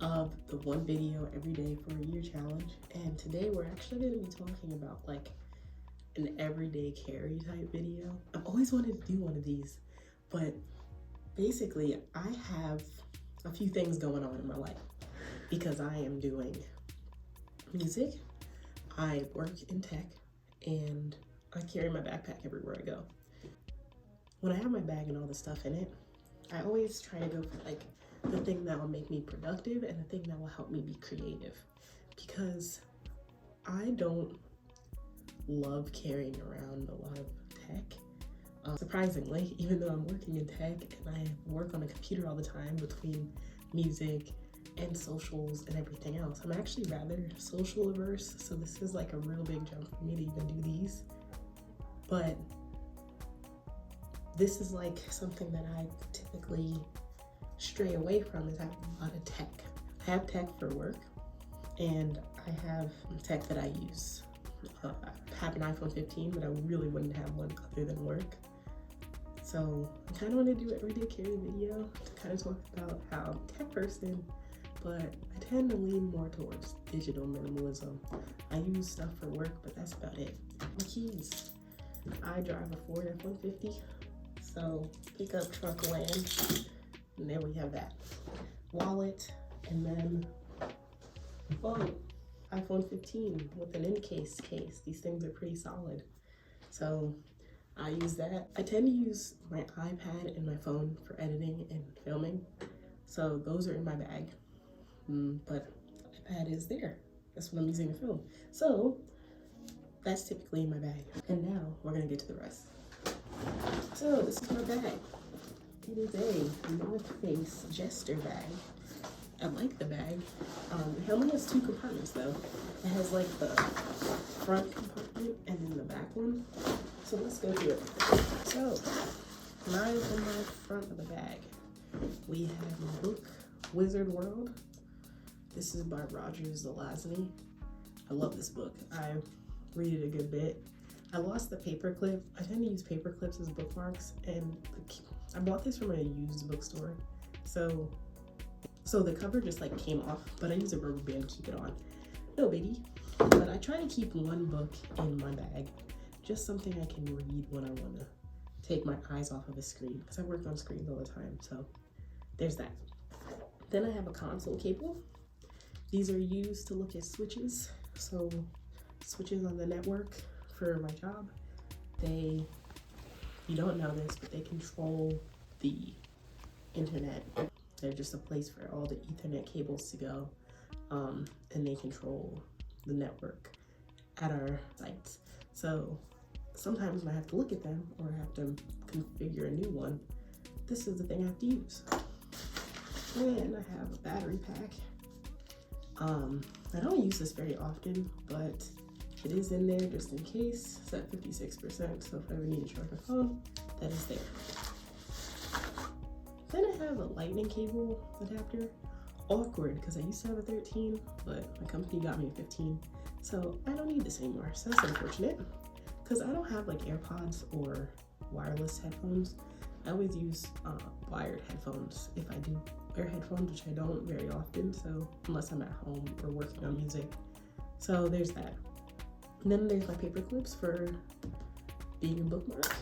of the one video every day for a year challenge. And today we're actually going to be talking about like an everyday carry type video. I've always wanted to do one of these, but basically I have a few things going on in my life because I am doing music, I work in tech, and I carry my backpack everywhere I go. When I have my bag and all the stuff in it, I always try to go for like the thing that will make me productive and the thing that will help me be creative, because I don't love carrying around a lot of tech. Surprisingly, even though I'm working in tech and I work on a computer all the time between music and socials and everything else, I'm actually rather social averse, so this is like a real big jump for me to even do these. But this is like something that I typically stray away from, is having a lot of tech. I have tech for work and I have tech that I use. I have an iPhone 15, but I really wouldn't have one other than work. So I kind of want to do an everyday carry video to kind of talk about how I'm a tech person, but I tend to lean more towards digital minimalism. I use stuff for work, but that's about it. My keys. I drive a Ford F-150, so pickup truck land, and there we have that. Wallet, and then phone. iPhone 15 with an in-case case. These things are pretty solid, so I use that. I tend to use my iPad and my phone for editing and filming, so those are in my bag. But the iPad is there. That's what I'm using to film. So that's typically in my bag. And now we're gonna get to the rest. So this is my bag. It is a North Face Jester bag. I like the bag. It only has 2 compartments though. It has like the front compartment and then the back one. So let's go through it. So when I open my front of the bag, we have the book Wizard World. This is by Roger Zelazny. I love this book. I read it a good bit. I lost the paper clip. I tend to use paper clips as bookmarks, and I bought this from a used bookstore. So the cover just like came off, but I use a rubber band to keep it on. No biggie. But I try to keep one book in my bag, just something I can read when I want to take my eyes off of a screen, because I work on screens all the time. So there's that. Then I have a console cable. These are used to look at switches. So switches on the network for my job, you don't know this, but they control the internet. They're just a place for all the Ethernet cables to go, and they control the network at our sites. So sometimes when I have to look at them or I have to configure a new one, this is the thing I have to use. And I have a battery pack. I don't use this very often, but it is in there just in case. It's at 56%, so if I ever need to charge my phone, that is there. Then I have a lightning cable adapter. Awkward, because I used to have a 13, but my company got me a 15, so I don't need this anymore. So that's unfortunate, because I don't have like AirPods or wireless headphones. I always use wired headphones if I do wear headphones, which I don't very often, so unless I'm at home or working on music. So there's that. And then there's my paper clips for being a bookmark.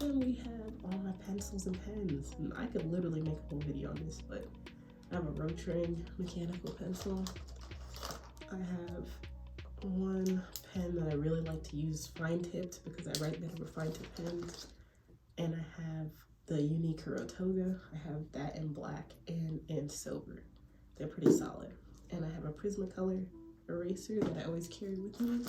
And we have all my pencils and pens. And I could literally make a whole video on this, but I have a Rotring mechanical pencil. I have one pen that I really like to use, fine tipped, because I write better with fine tip pens. And I have the unique takoda. I have that in black and in silver. They're pretty solid. And I have a Prismacolor eraser that I always carry with me.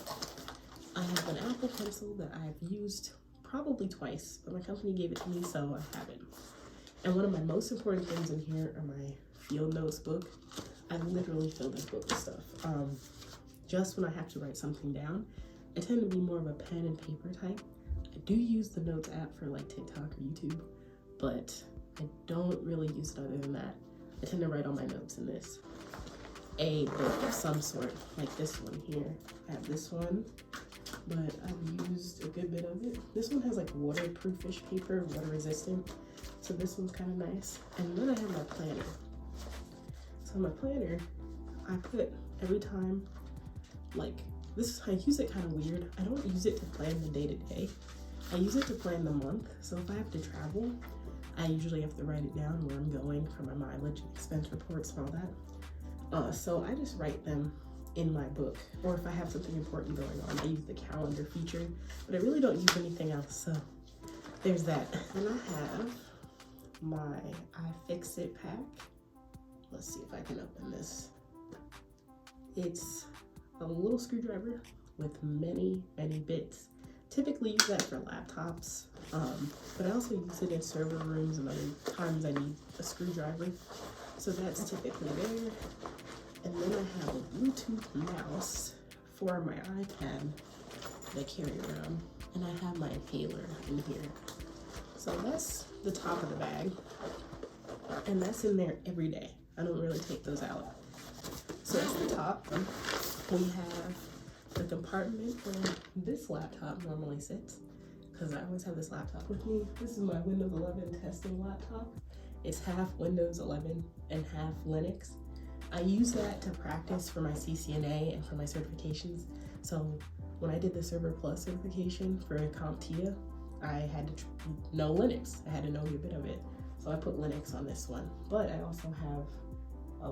I have an Apple pencil that I've used probably twice, but my company gave it to me, so I have it. And one of my most important things in here are my field notes book. I literally fill this book with stuff. Just when I have to write something down, I tend to be more of a pen and paper type. I do use the notes app for like TikTok or YouTube, but I don't really use it other than that. I tend to write all my notes in this. A book of some sort, like this one here. I have this one, but I've used a good bit of it. This one has like waterproofish paper, water resistant, so this one's kind of nice. And then I have my planner. So So my planner, I put every time, like this, I use it kind of weird. I don't use it to plan the day to day. I use it to plan the month. So if I have to travel, I usually have to write it down where I'm going for my mileage and expense reports and all that. So I just write them in my book, or if I have something important going on, I use the calendar feature, but I really don't use anything else. So there's that. And I have my iFixit pack. Let's see if I can open this. It's a little screwdriver with many bits. Typically use that for laptops, but I also use it in server rooms and other times I need a screwdriver. So that's typically there. And then I have a Bluetooth mouse for my iPad that I carry around. And I have my inhaler in here. So that's the top of the bag. And that's in there every day. I don't really take those out. So that's the top. We have the compartment where this laptop normally sits, because I always have this laptop with me. This is my Windows 11 testing laptop. It's half Windows 11 and half Linux. I use that to practice for my CCNA and for my certifications. So when I did the Server Plus certification for CompTIA, I had to know Linux. I had to know a bit of it. So I put Linux on this one, but I also have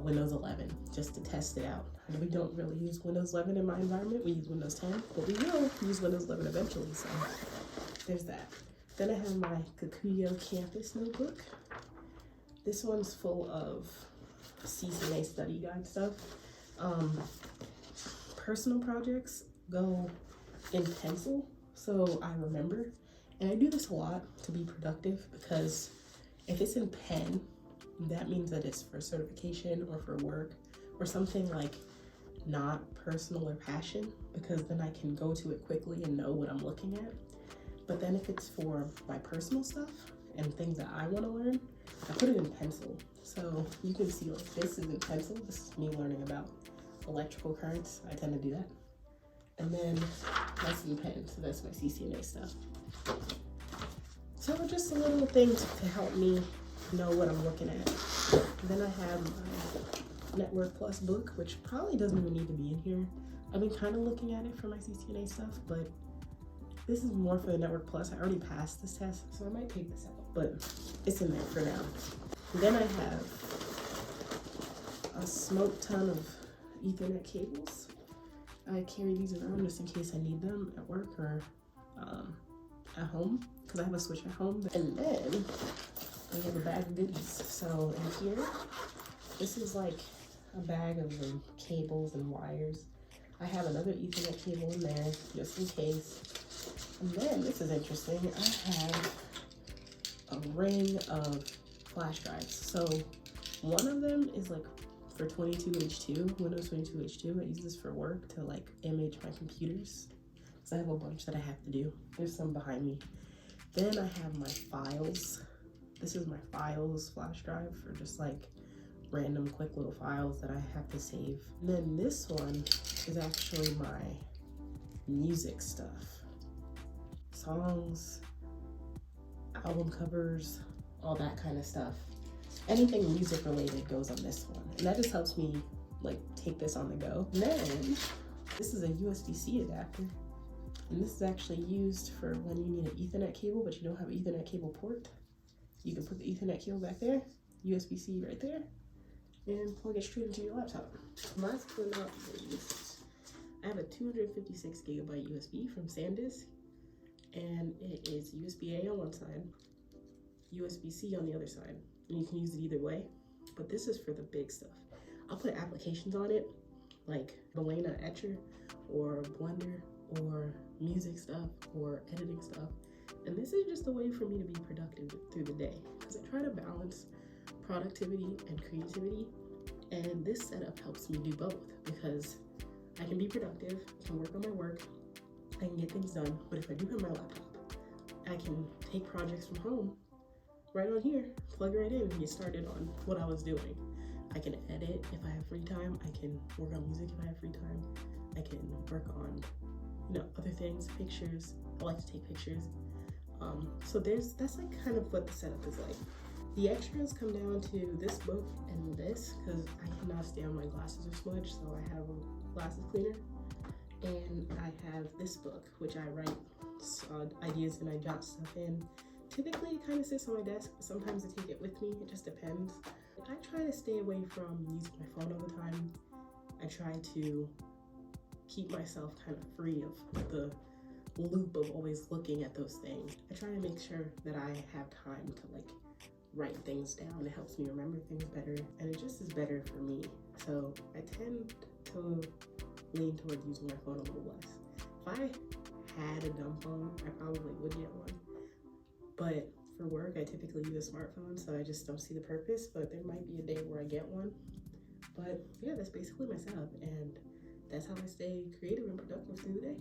Windows 11 just to test it out. And we don't really use Windows 11 in my environment. We use Windows 10, but we will use Windows 11 eventually. So there's that. Then I have my Kakuyo Campus notebook. This one's full of CCNA study guide stuff. Personal projects go in pencil, so I remember. And I do this a lot to be productive, because if it's in pen, that means that it's for certification or for work or something like not personal or passion, because then I can go to it quickly and know what I'm looking at. But then if it's for my personal stuff and things that I want to learn, I put it in pencil. So you can see, like, this is in pencil. This is me learning about electrical currents. I tend to do that. And then that's in pen, so that's my CCNA stuff. So just little things to help me know what I'm looking at. Then I have my Network Plus book, which probably doesn't even need to be in here. I've been kind of looking at it for my CCNA stuff, but this is more for the Network Plus. I already passed this test, so I might take this out, but it's in there for now. Then I have a smoke ton of Ethernet cables. I carry these around just in case I need them at work or at home, because I have a switch at home. And then we have a bag of goodies. So in here, this is like a bag of cables and wires. I have another Ethernet cable in there just in case. And then this is interesting. I have a ring of flash drives. So one of them is like for 22H2, Windows 22H2. I use this for work to like image my computers. So I have a bunch that I have to do. There's some behind me. Then I have my files. This is my files flash drive for just like random quick little files that I have to save. And then this one is actually my music stuff. Songs, album covers, all that kind of stuff. Anything music related goes on this one. And that just helps me like take this on the go. And then this is a USB-C adapter. And this is actually used for when you need an Ethernet cable, but you don't have an Ethernet cable port. You can put the Ethernet cable back there, USB-C right there, and plug it straight into your laptop. Last but not least, I have a 256 gigabyte USB from SanDisk, and it is USB-A on one side, USB-C on the other side, and you can use it either way, but this is for the big stuff. I'll put applications on it, like Belena Etcher, or Blender, or music stuff, or editing stuff, and this is just a way for me to be productive through the day, because I try to balance productivity and creativity, and this setup helps me do both, because I can be productive, I can work on my work, I can get things done, but if I do have my laptop, I can take projects from home right on here, plug right in, and get started on what I was doing. I can edit if I have free time, I can work on music if I have free time, I can work on, other things, pictures. I like to take pictures. So that's like kind of what the setup is like. The extras come down to this book and this, because I cannot stand my glasses or smudge, so I have a glasses cleaner. And I have this book, which I write ideas and I jot stuff in. Typically, it kind of sits on my desk, but sometimes I take it with me. It just depends. I try to stay away from using my phone all the time. I try to keep myself kind of free of the loop of always looking at those things. I try to make sure that I have time to like write things down. It helps me remember things better, and it just is better for me. So I tend to lean toward using my phone a little less. If I had a dumb phone, I probably would get one. But for work, I typically use a smartphone, so I just don't see the purpose, but there might be a day where I get one. But yeah, that's basically my setup, and that's how I stay creative and productive through the day.